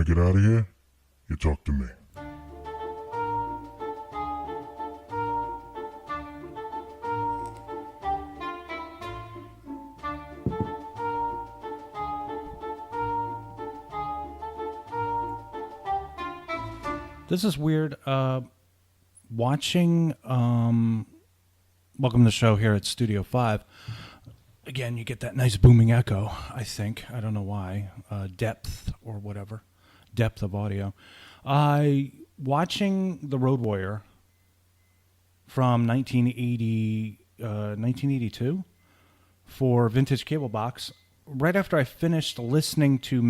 want to get out of here? You talk to me. This is weird. Watching, welcome to the show here at Studio 5. Again, you get that nice booming echo, I think. I don't know why. Depth or whatever. Depth of audio. Watching The Road Warrior from 1982 for Vintage Cable Box. Right after I finished listening to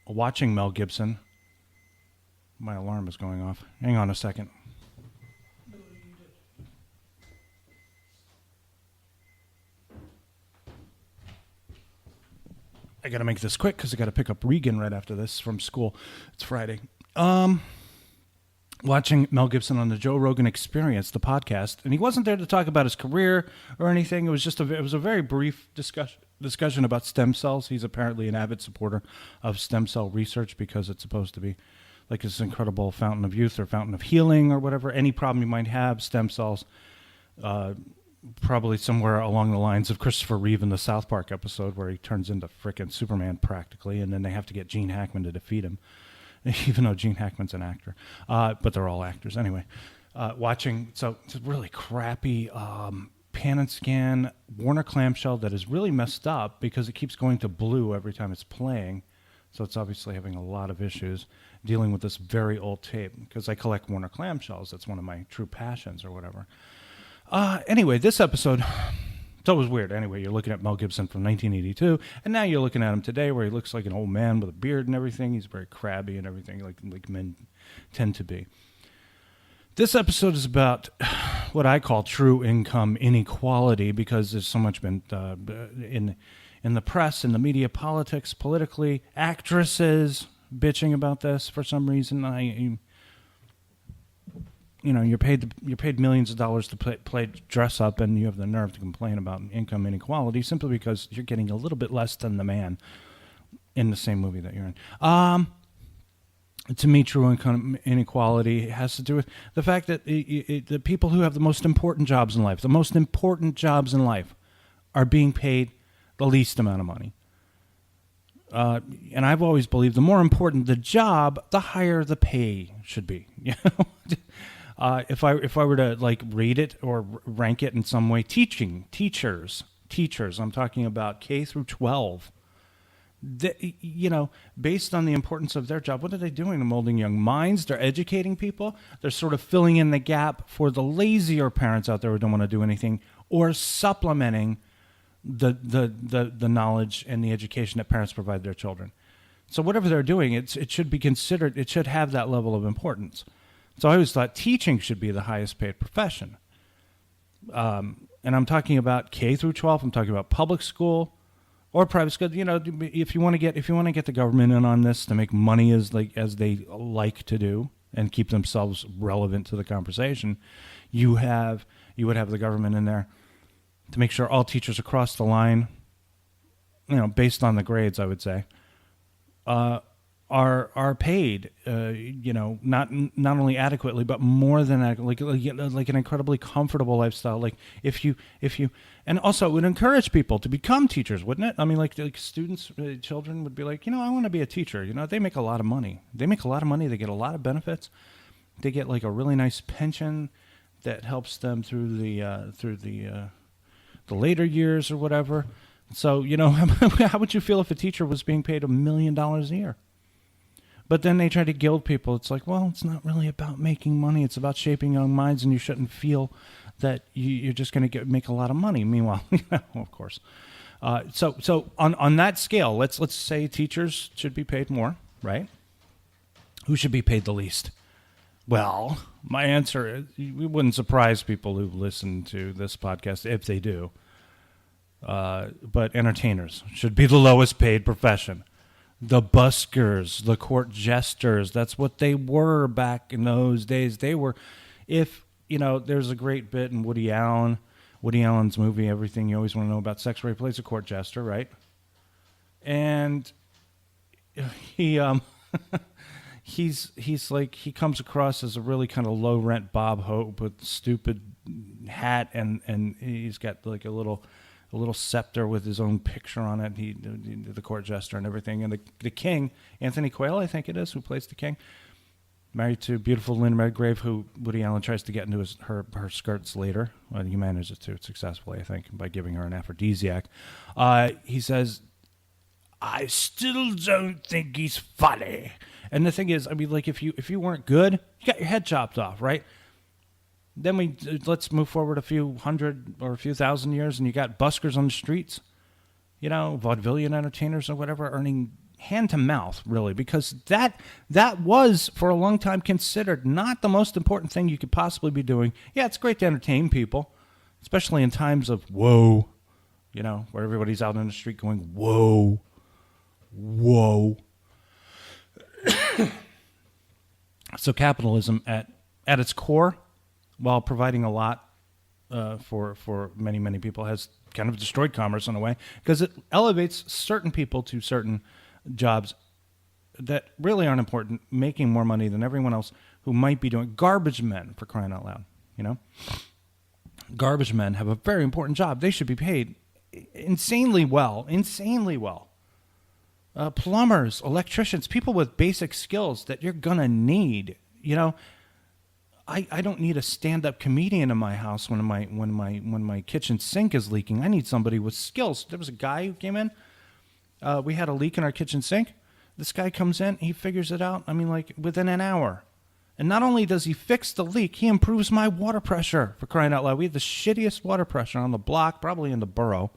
watching Mel Gibson. My alarm is going off. Hang on a second. I got to make this quick because I got to pick up Regan right after this from school. It's Friday. Watching Mel Gibson on the Joe Rogan Experience, the podcast, and he wasn't there to talk about his career or anything. It was just a very brief discussion about stem cells. He's apparently an avid supporter of stem cell research because it's supposed to be like this incredible fountain of youth or fountain of healing or whatever. Any problem you might have, stem cells, probably somewhere along the lines of Christopher Reeve in the South Park episode where he turns into frickin' Superman practically, and then they have to get Gene Hackman to defeat him, even though Gene Hackman's an actor. But they're all actors anyway. It's a really crappy pan and scan Warner clamshell that is really messed up because it keeps going to blue every time it's playing. So it's obviously having a lot of issues dealing with this very old tape because I collect Warner clamshells. That's one of my true passions or whatever. Anyway, this episode, it's always weird. Anyway, you're looking at Mel Gibson from 1982, and now you're looking at him today where he looks like an old man with a beard and everything. He's very crabby and everything like men tend to be. This episode is about what I call true income inequality because there's so much been in the press, in the media, politics, politically, actresses bitching about this for some reason. You're paid millions of dollars to play dress up, and you have the nerve to complain about income inequality simply because you're getting a little bit less than the man in the same movie that you're in. To me, true income inequality has to do with the fact that the people who have the most important jobs in life, are being paid the least amount of money. And I've always believed the more important the job, the higher the pay should be. If I were to rate it or rank it in some way, teachers, I'm talking about K through 12. Based on the importance of their job, what are they doing? They're molding young minds. They're educating people. They're sort of filling in the gap for the lazier parents out there who don't want to do anything, or supplementing the knowledge and the education that parents provide their children. So whatever they're doing, it should be considered. It should have that level of importance. So I always thought teaching should be the highest paid profession. And I'm talking about K through 12. I'm talking about public school or private school. If you want to get the government in on this to make money as they like to do and keep themselves relevant to the conversation, you would have the government in there to make sure all teachers across the line, based on the grades, I would say, are paid, not only adequately, but more than adequately, like an incredibly comfortable lifestyle. Like if you, and also it would encourage people to become teachers, wouldn't it? I mean, like students, children would be like, I want to be a teacher. They make a lot of money. They get a lot of benefits. They get like a really nice pension that helps them through the later years or whatever. So, how would you feel if a teacher was being paid $1 million a year? But then they try to gild people. It's like, well, it's not really about making money. It's about shaping young minds, and you shouldn't feel that you're just going to make a lot of money. Meanwhile, of course. So on that scale, let's say teachers should be paid more, right? Who should be paid the least? Well, my answer is, it wouldn't surprise people who listen to this podcast if they do. But entertainers should be the lowest paid profession. The buskers, the court jesters, that's what they were back in those days. They were, there's a great bit in Woody Allen's movie, Everything You Always Want to Know About Sex, where he plays a court jester, right? And he he's like, he comes across as a really kind of low rent Bob Hope with stupid hat, and he's got like a little scepter with his own picture on it. The court jester and everything. And the king, Anthony Quayle, I think it is, who plays the king, married to beautiful Lynn Redgrave, who Woody Allen tries to get into her skirts later. Well, he manages to successfully, I think, by giving her an aphrodisiac. He says, "I still don't think he's funny." And the thing is, I mean, like, if you weren't good, you got your head chopped off, right? Then let's move forward a few hundred or a few thousand years, and you got buskers on the streets, vaudevillian entertainers or whatever, earning hand to mouth, really, because that was for a long time considered not the most important thing you could possibly be doing. Yeah, it's great to entertain people, especially in times of whoa, where everybody's out on the street going whoa, whoa. So capitalism at its core, while providing a lot for many, many people, has kind of destroyed commerce in a way, because it elevates certain people to certain jobs that really aren't important, making more money than everyone else who might be doing. Garbage men, for crying out loud, Garbage men have a very important job. They should be paid insanely well. Plumbers, electricians, people with basic skills that you're going to need, I don't need a stand-up comedian in my house when my kitchen sink is leaking. I need somebody with skills. There was a guy who came in. We had a leak in our kitchen sink. This guy comes in. He figures it out. I mean, like, within an hour. And not only does he fix the leak, he improves my water pressure, for crying out loud. We had the shittiest water pressure on the block, probably in the borough.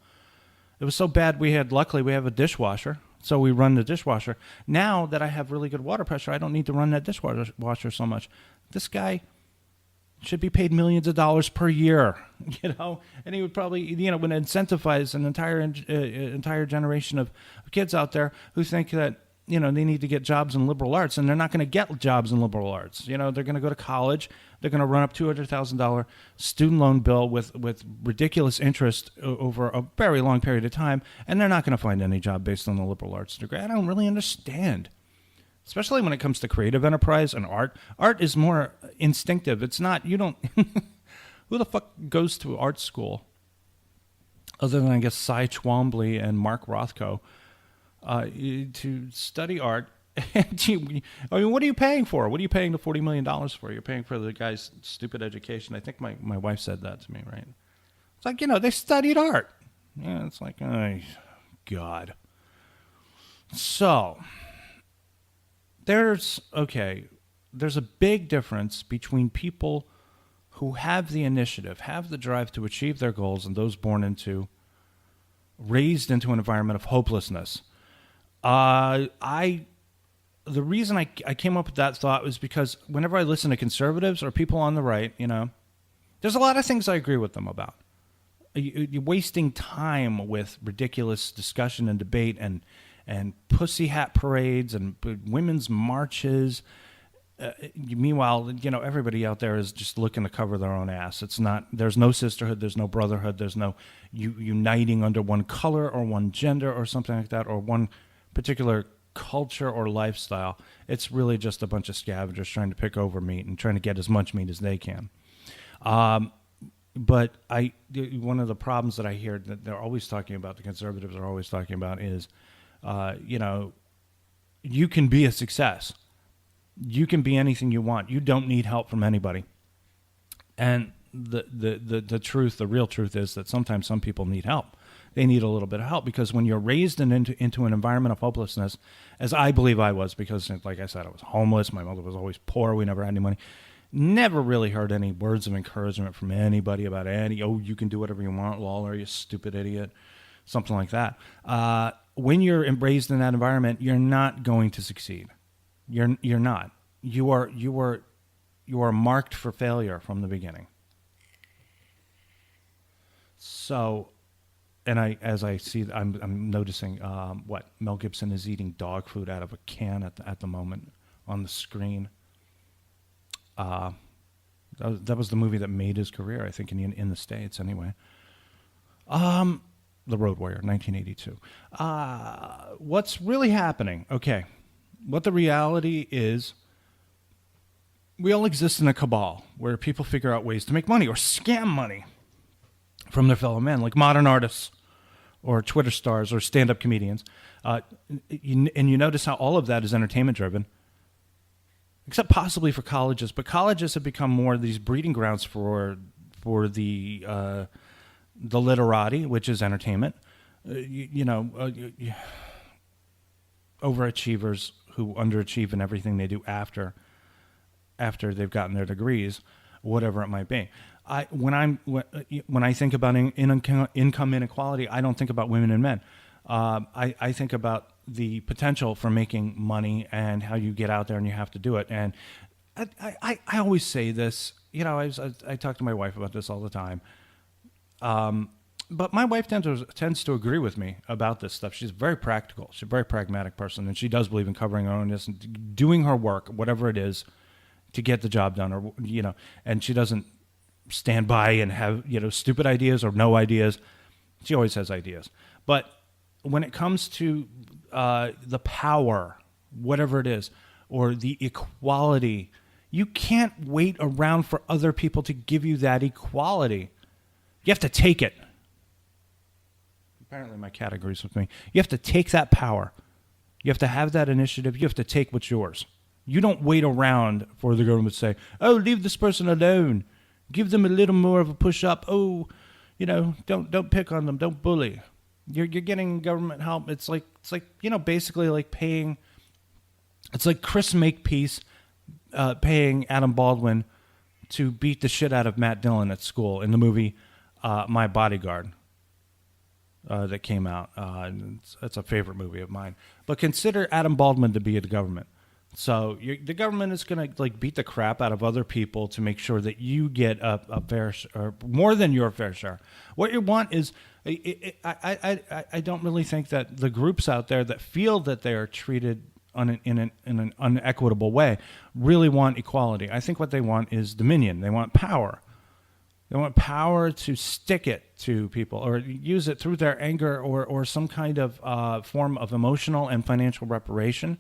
It was so bad luckily we have a dishwasher. So we run the dishwasher. Now that I have really good water pressure, I don't need to run that dishwasher so much. This guy should be paid millions of dollars per year, and he would probably, would incentivize an entire generation of kids out there who think that, they need to get jobs in liberal arts, and they're not going to get jobs in liberal arts. They're going to go to college. They're going to run up $200,000 student loan bill with ridiculous interest over a very long period of time, and they're not going to find any job based on the liberal arts degree. I don't really understand. Especially when it comes to creative enterprise and art. Art is more instinctive. It's not, who the fuck goes to art school? Other than, I guess, Cy Twombly and Mark Rothko, to study art. What are you paying for? What are you paying the $40 million for? You're paying for the guy's stupid education. I think my wife said that to me, right? It's like, they studied art. Yeah, it's like, oh, God. So there's a big difference between people who have the initiative, have the drive to achieve their goals, and those raised into an environment of hopelessness. The reason I came up with that thought was because whenever I listen to conservatives or people on the right, there's a lot of things I agree with them about. You're wasting time with ridiculous discussion and debate and pussy hat parades and women's marches. Meanwhile, everybody out there is just looking to cover their own ass. There's no sisterhood, there's no brotherhood, there's no uniting under one color or one gender or something like that, or one particular culture or lifestyle. It's really just a bunch of scavengers trying to pick over meat and trying to get as much meat as they can. But one of the problems that I hear that they're always talking about, the conservatives are always talking about, is, you can be a success. You can be anything you want. You don't need help from anybody. And the truth, the real truth is that sometimes some people need help. They need a little bit of help, because when you're raised into an environment of hopelessness, as I believe I was, because like I said, I was homeless. My mother was always poor. We never had any money. Never really heard any words of encouragement from anybody about you can do whatever you want, Lawler, you stupid idiot, something like that. When you're raised in that environment, you're not going to succeed. You're not. You are marked for failure from the beginning. So, and I'm noticing what Mel Gibson is eating dog food out of a can at the moment on the screen. That was the movie that made his career, I think, in the States anyway. The Road Warrior, 1982. What's really happening? Okay, what the reality is, we all exist in a cabal where people figure out ways to make money or scam money from their fellow men, like modern artists or Twitter stars or stand-up comedians. And you notice how all of that is entertainment-driven, except possibly for colleges. But colleges have become more of these breeding grounds for the literati, which is entertainment. Overachievers who underachieve in everything they do after they've gotten their degrees, whatever it might be. When I think about income inequality, I don't think about women and men. I think about the potential for making money and how you get out there and you have to do it. And I always say this, I talk to my wife about this all the time. But my wife tends to agree with me about this stuff. She's very practical. She's a very pragmatic person, and she does believe in covering her own and doing her work, whatever it is, to get the job done, or and she doesn't stand by and have stupid ideas or no ideas. She always has ideas. But when it comes to the power, whatever it is, or the equality, you can't wait around for other people to give you that equality. You have to take it. Apparently my cat agrees with me. You have to take that power. You have to have that initiative. You have to take what's yours. You don't wait around for the government to say, oh, leave this person alone. Give them a little more of a push-up. Oh, don't pick on them. Don't bully. You're getting government help. It's like basically like paying. It's like Chris Makepeace paying Adam Baldwin to beat the shit out of Matt Dillon at school in the movie My Bodyguard that came out. It's a favorite movie of mine. But consider Adam Baldwin to be the government. So the government is going to beat the crap out of other people to make sure that you get a fair or more than your fair share. What you want is, I don't really think that the groups out there that feel that they are treated in an unequitable way really want equality. I think what they want is dominion. They want power. They want power to stick it to people or use it through their anger or some kind of form of emotional and financial reparation.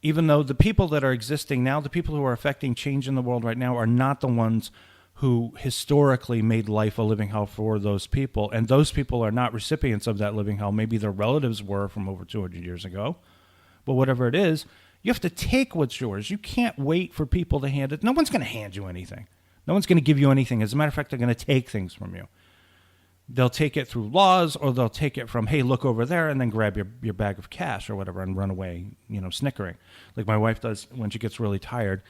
Even though the people that are existing now, the people who are affecting change in the world right now are not the ones who historically made life a living hell for those people. And those people are not recipients of that living hell. Maybe their relatives were from over 200 years ago. But whatever it is, you have to take what's yours. You can't wait for people to hand it. No one's going to hand you anything. No one's going to give you anything. As a matter of fact, they're going to take things from you. They'll take it through laws, or they'll take it from, hey, look over there, and then grab your bag of cash or whatever and run away, snickering. Like my wife does when she gets really tired.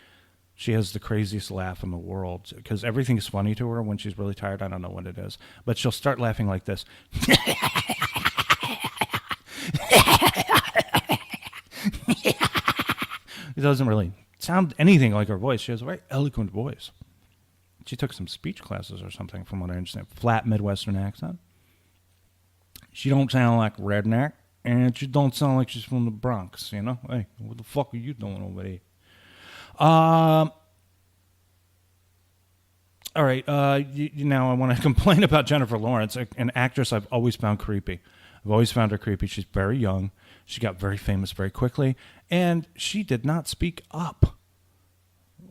She has the craziest laugh in the world because everything's funny to her when she's really tired. I don't know what it is. But she'll start laughing like this. It doesn't really sound anything like her voice. She has a very eloquent voice. She took some speech classes or something, from what I understand. Flat Midwestern accent. She don't sound like redneck, and she don't sound like she's from the Bronx, Hey, what the fuck are you doing over there? All right, now I want to complain about Jennifer Lawrence, an actress I've always found creepy. I've always found her creepy. She's very young. She got very famous very quickly, and she did not speak up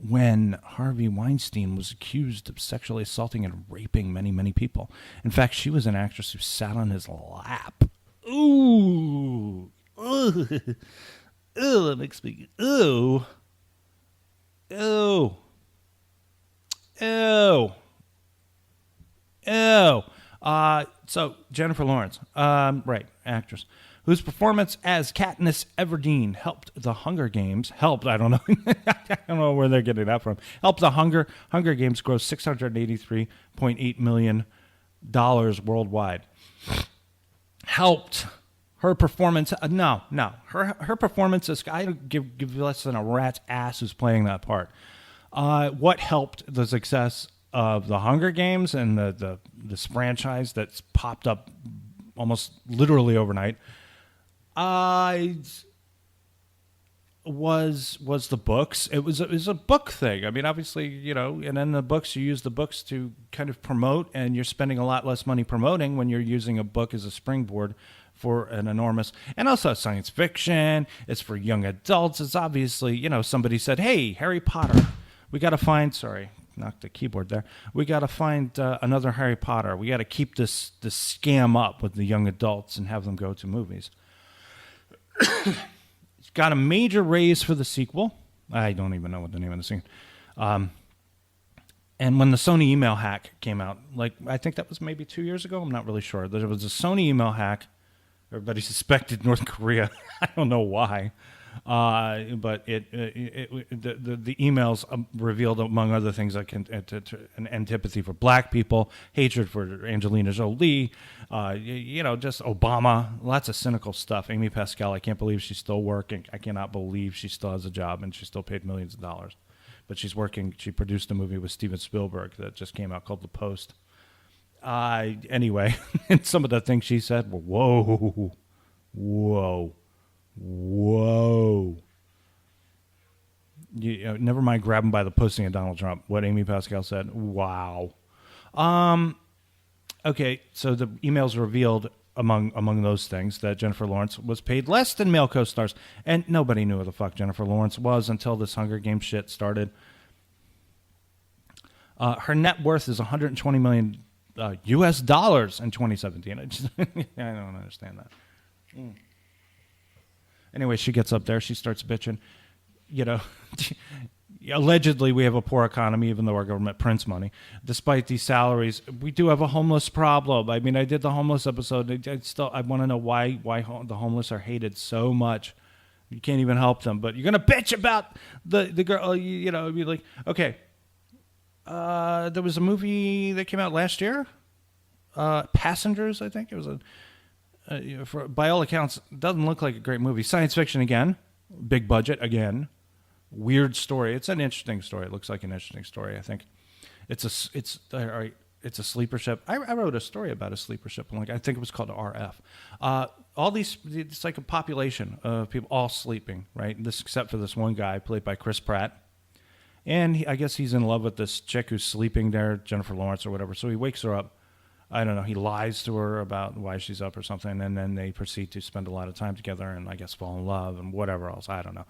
when Harvey Weinstein was accused of sexually assaulting and raping many, many people. In fact, she was an actress who sat on his lap. Ooh. Ooh. Ooh, that makes me... Ooh. Ew. Ew. Ew. So, Jennifer Lawrence, right, actress, whose performance as Katniss Everdeen helped the Hunger Games, I don't know, I don't know where they're getting that from, helped the Hunger Games gross $683.8 million worldwide. Helped her performance, her performance is, I don't give less than a rat's ass who's playing that part. What helped the success of the Hunger Games and this franchise that's popped up almost literally overnight was the books. It was a book thing. I mean, obviously, and then the books, you use the books to kind of promote, and you're spending a lot less money promoting when you're using a book as a springboard for an enormous, and also science fiction. It's for young adults. It's obviously, somebody said, hey, Harry Potter, we got to find, sorry, knocked the keyboard there. We got to find another Harry Potter. We got to keep this scam up with the young adults and have them go to movies. It's got a major raise for the sequel. I don't even know what the name of the scene. And when the Sony email hack came out, I think that was maybe 2 years ago. I'm not really sure. There was a Sony email hack. Everybody suspected North Korea. I don't know why. But the emails revealed, among other things, like an antipathy for black people, hatred for Angelina Jolie, just Obama, lots of cynical stuff. Amy Pascal, I can't believe she's still working. I cannot believe she still has a job and she's still paid millions of dollars. But she's working. She produced a movie with Steven Spielberg that just came out called The Post. Anyway, and some of the things she said were, whoa. Never mind grabbing by the pussy of Donald Trump. What Amy Pascal said, wow. Okay, so the emails revealed among those things that Jennifer Lawrence was paid less than male co-stars, and nobody knew who the fuck Jennifer Lawrence was until this Hunger Games shit started. Her net worth is $120 million U.S. dollars in 2017. I don't understand that. Anyway, she gets up there. She starts bitching. Allegedly, we have a poor economy, even though our government prints money. Despite these salaries, we do have a homeless problem. I mean, I did the homeless episode. I want to know why the homeless are hated so much. You can't even help them, but you're going to bitch about the girl. Be like, okay. There was a movie that came out last year. Passengers, I think. It was by all accounts, doesn't look like a great movie. Science fiction again. Big budget again. Weird story. It's an interesting story. It looks like an interesting story. I think it's a sleeper ship. I wrote a story about a sleeper ship. I think it was called RF. All these, it's like a population of people all sleeping, right? Except for this one guy played by Chris Pratt, and I guess he's in love with this chick who's sleeping there, Jennifer Lawrence or whatever. So he wakes her up. I don't know. He lies to her about why she's up or something, and then they proceed to spend a lot of time together and I guess fall in love and whatever else. I don't know.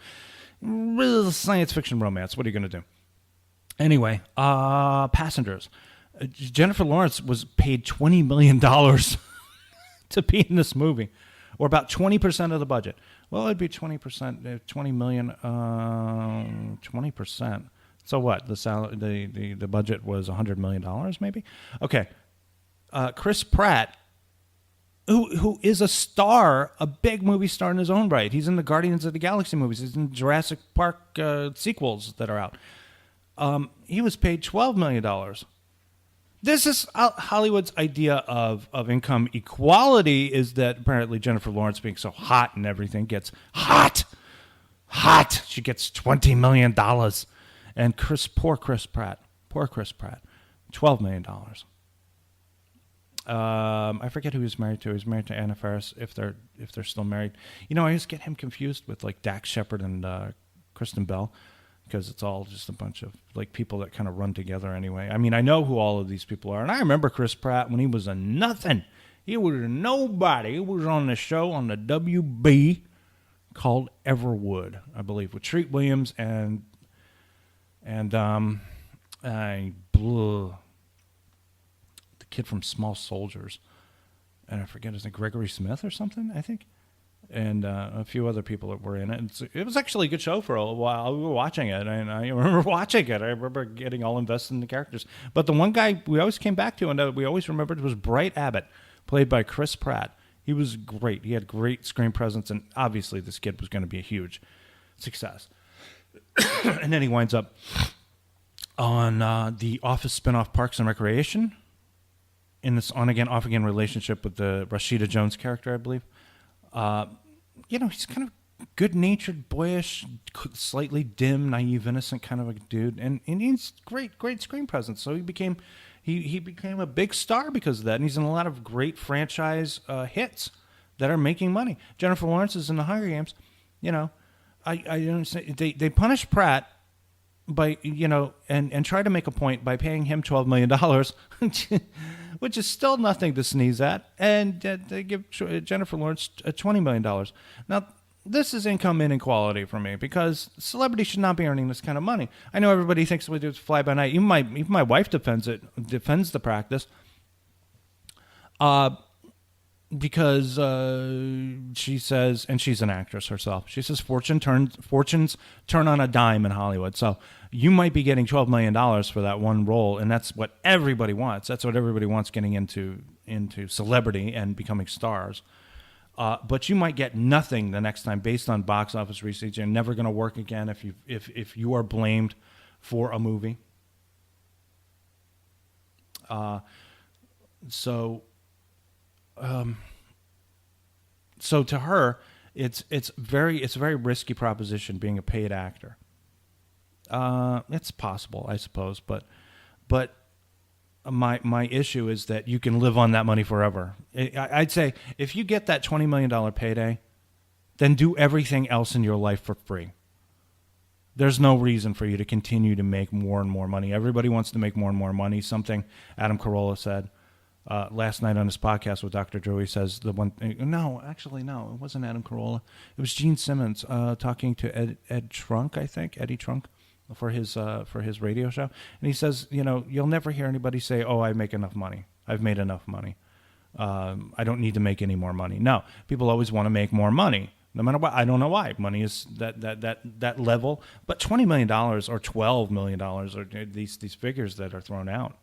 Real science fiction romance. What are you going to do? Anyway, Passengers. Jennifer Lawrence was paid $20 million to be in this movie, or about 20% of the budget. Well, it'd be 20%, 20 million, 20%. So what? The budget was $100 million, maybe. Okay. Chris Pratt, who is a star, a big movie star in his own right. He's in the Guardians of the Galaxy movies. He's in Jurassic Park sequels that are out. He was paid $12 million. This is Hollywood's idea of income equality, is that apparently Jennifer Lawrence, being so hot and everything, gets hot. She gets $20 million. And poor Chris Pratt, $12 million. I forget who he was married to. He was married to Anna Faris, if they're still married. I always get him confused with Dax Shepard and Kristen Bell, because it's all just a bunch of people that kind of run together anyway. I mean, I know who all of these people are, and I remember Chris Pratt when he was a nothing. He was a nobody. He was on the show on the WB called Everwood, I believe, with Treat Williams and the kid from Small Soldiers, and I forget his name, Gregory Smith or something, I think, and a few other people that were in it. It was actually a good show for a while. We were watching it, and I remember watching it. I remember getting all invested in the characters. But the one guy we always came back to, and we always remembered, was Bright Abbott, played by Chris Pratt. He was great. He had great screen presence, and obviously this kid was going to be a huge success. And then he winds up on the Office spinoff Parks and Recreation, in this on-again, off-again relationship with the Rashida Jones character, I believe. He's kind of good-natured, boyish, slightly dim, naive, innocent kind of a dude, and he's great screen presence. So he became a big star because of that, and he's in a lot of great franchise hits that are making money. Jennifer Lawrence is in the Hunger Games. I understand they punish Pratt by and try to make a point by paying him $12 million. which is still nothing to sneeze at. And they give Jennifer Lawrence $20 million. Now, this is income inequality for me because celebrities should not be earning this kind of money. I know everybody thinks we do fly by night. Even my wife defends the practice. Because she says, and she's an actress herself, she says fortunes turn on a dime in Hollywood. So you might be getting $12 million for that one role, and that's what everybody wants. That's what everybody wants, getting into celebrity and becoming stars. But you might get nothing the next time based on box office receipts. You're never going to work again if you are blamed for a movie. So to her, it's a very risky proposition being a paid actor. It's possible, I suppose, but my issue is that you can live on that money forever. I'd say if you get that $20 million payday, then do everything else in your life for free. There's no reason for you to continue to make more and more money. Everybody wants to make more and more money. Something Adam Carolla said last night on his podcast with Dr. Drew. He says it wasn't Adam Carolla. It was Gene Simmons talking to Eddie Trunk, for his radio show. And he says, you'll never hear anybody say, oh, I make enough money. I've made enough money. I don't need to make any more money. No, people always want to make more money, no matter what. I don't know why. Money is that level. But $20 million or $12 million or these figures that are thrown out,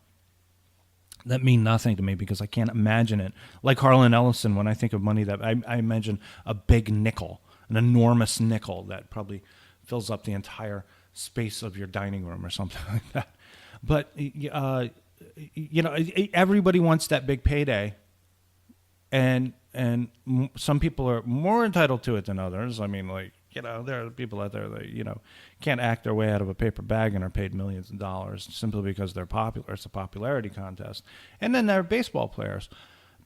that mean nothing to me because I can't imagine it. Like Harlan Ellison, when I think of money, that I imagine a big nickel, an enormous nickel that probably fills up the entire space of your dining room or something like that. But everybody wants that big payday, and some people are more entitled to it than others. I mean, there are people out there that can't act their way out of a paper bag and are paid millions of dollars simply because they're popular. It's a popularity contest. And then there are baseball players.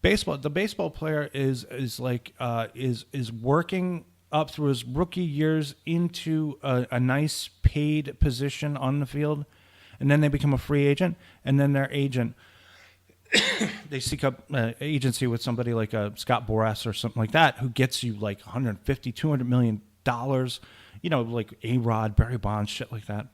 The baseball player is working up through his rookie years into a nice paid position on the field, and then they become a free agent, and then their agent, they seek up agency with somebody like Scott Boras or something like that, who gets you like $150, $200 million, like A-Rod, Barry Bonds, shit like that.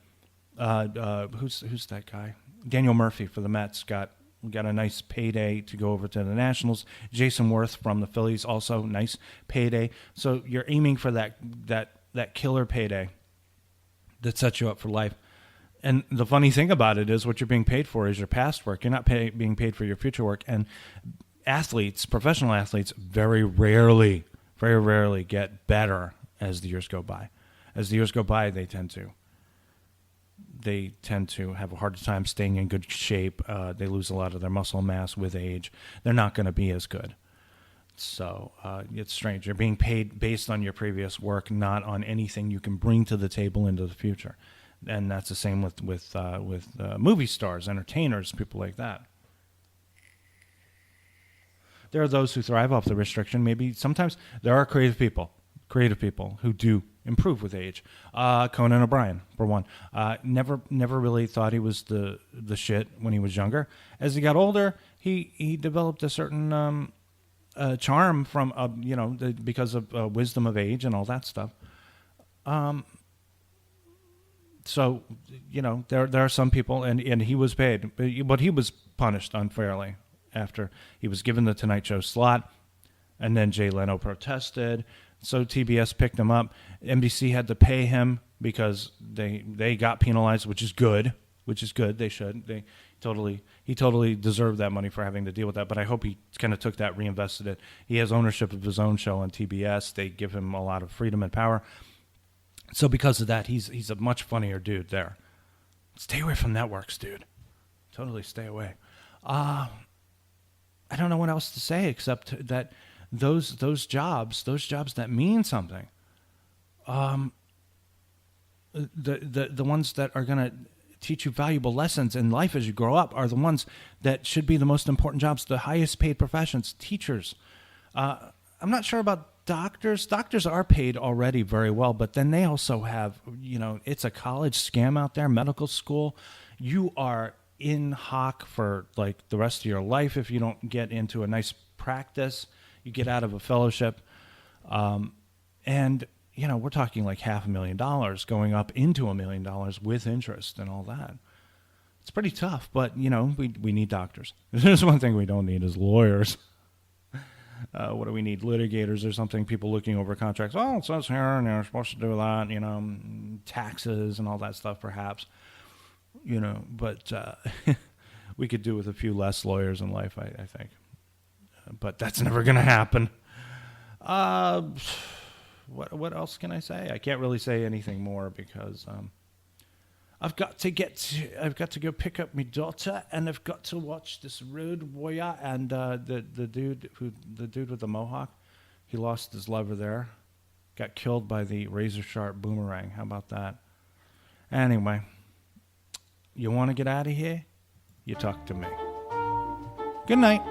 Who's that guy? Daniel Murphy for the Mets got a nice payday to go over to the Nationals. Jason Worth from the Phillies, also nice payday. So you're aiming for that killer payday that sets you up for life. And the funny thing about it is what you're being paid for is your past work. You're not being paid for your future work. And professional athletes, very rarely get better as the years go by. As the years go by, they tend to have a harder time staying in good shape. They lose a lot of their muscle mass with age. They're not going to be as good. So it's strange. You're being paid based on your previous work, not on anything you can bring to the table into the future. And that's the same with movie stars, entertainers, people like that. There are those who thrive off the restriction. Maybe sometimes there are creative people who do improve with age. Conan O'Brien, for one, never really thought he was the shit when he was younger. As he got older, he developed a certain charm from because of wisdom of age and all that stuff. So there are some people, and he was paid, but he was punished unfairly after he was given the Tonight Show slot, and then Jay Leno protested. So TBS picked him up. NBC had to pay him because they got penalized, which is good. They should. He totally deserved that money for having to deal with that. But I hope he kind of took that, reinvested it. He has ownership of his own show on TBS. They give him a lot of freedom and power. So because of that, he's a much funnier dude there. Stay away from networks, dude. Totally stay away. I don't know what else to say except that those jobs that mean something, the ones that are going to teach you valuable lessons in life as you grow up are the ones that should be the most important jobs, the highest paid professions, teachers. I'm not sure about doctors. Doctors are paid already very well, but then they also have, it's a college scam out there, medical school. You are in hoc for like the rest of your life if you don't get into a nice practice. You get out of a fellowship, and we're talking like $500,000 going up into $1 million with interest and all that. It's pretty tough, but we need doctors. There's one thing we don't need is lawyers. What do we need? Litigators or something, people looking over contracts. Oh, it says here and you're supposed to do that, taxes and all that stuff perhaps. But we could do with a few less lawyers in life, I think. But that's never going to happen. What else can I say? I can't really say anything more because I've got to go pick up my daughter, and I've got to watch this Road Warrior, and the dude with the mohawk, he lost his lover there, got killed by the razor sharp boomerang. How about that? Anyway, you want to get out of here? You talk to me. Good night.